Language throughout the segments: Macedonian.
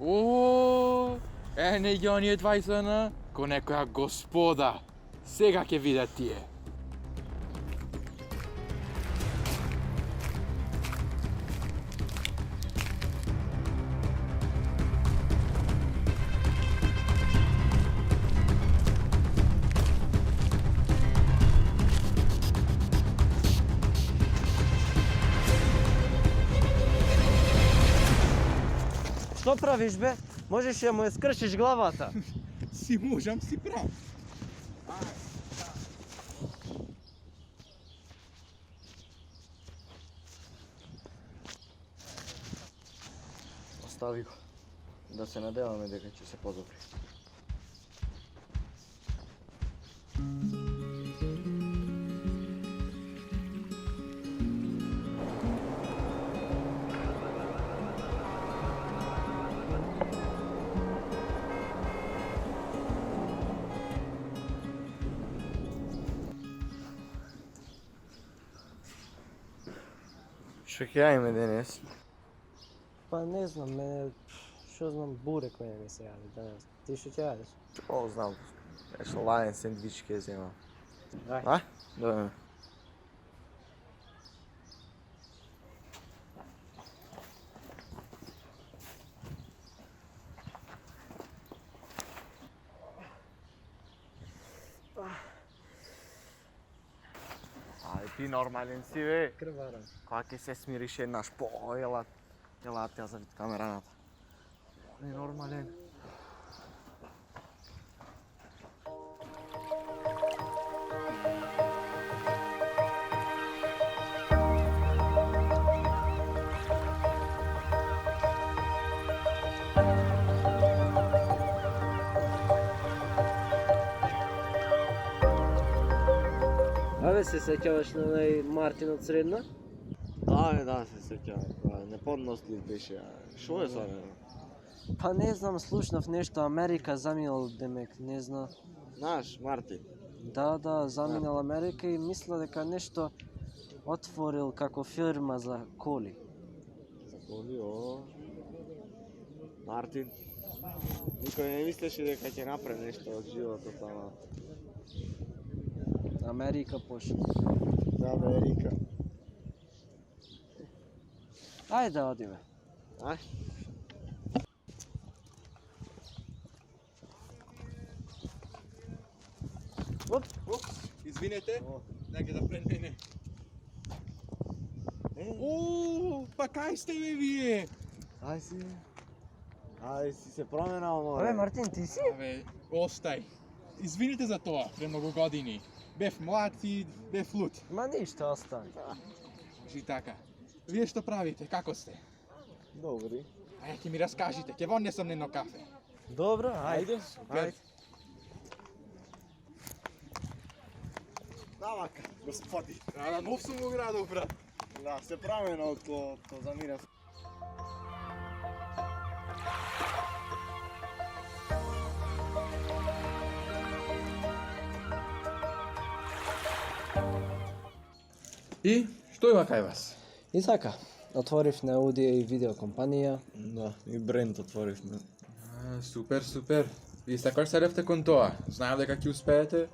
О, не ги оние двајцана, ко некоја господа. Сега ќе видат тие. Што правиш бе? Можеш ја му ја скршиш главата. Си можам, си прав. Остави го. Да се надеваме дека ќе се подобри. Што ќе јаеме денес? Па не знам, што знам, бурек мене ми се јави денес. Ти што ќе јадеш? О, знам. Нешто ладен сендвич ќе земам. Ај. А? Добре. Ај, ти нормален си, бе. Крварам. Кога ќе се смириш еднаш, елат ја за вид камераната. Не нормален. Абе се сеќаваш на онај Мартин од средна? Да, се сеќавам. Неподнослив беше. Шо е са, бе? Па не знам, слушнав нешто Америка заминал демек, не знам. Наш, Мартин. Да, заминал Америка и мисла дека нешто отворил како фирма за коли. За коли, Мартин. Никој не мислеше дека ќе направи нешто од животот, ама... Америка пошла. Да, Америка. Ајде да одиме. Ај. Оп, Извинете, нека да пред мене. О, па кај сте бе вие? Ај си се променал, море. Абе Мартин, ти си? Абе, остај. Извините за тоа, пред многу години. Бев млад и бев лут. Ма ништо, остани. Кажи така. Вие што правите? Како сте? Добри. Ајде ќе ми раскажите, ќе вонесам едно кафе. Добро, ајде. Супер. Давака, господи. Да, нов сум во градот, брат. Да, се променал то замира. И, што има кај вас? И така, отворив на аудио и видео компанија. Да, и бренд отворивме. Супер, супер. Вие секојаш се ревте кон тоа. Знаев дека ќе успеете.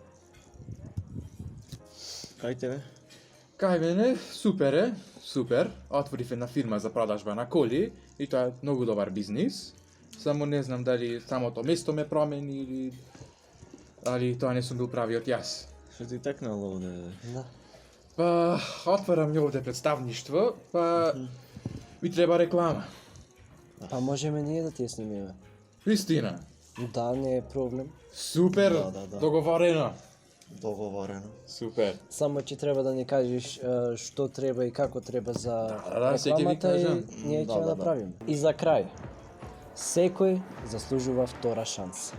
Кај тебе? Кај мене, супер е, супер. Отворив една фирма за продажба на коли и тоа е многу добар бизнис. Само не знам дали самото место ме промени или дали тоа не сум бил правиот јас. Што ти текнало овде, бе? Да. Па, отварам ја овде представништво, па ми треба реклама. Па можеме ние да ти ја снимиме. Вистина. Да, не е проблем. Супер, Да. договорено. Договорено. Супер. Само че треба да ни кажеш што треба и како треба за Да, се ќе ви рекламата и кажам. ние ќе ја Да. направиме. И за крај, секој заслужува втора шанса.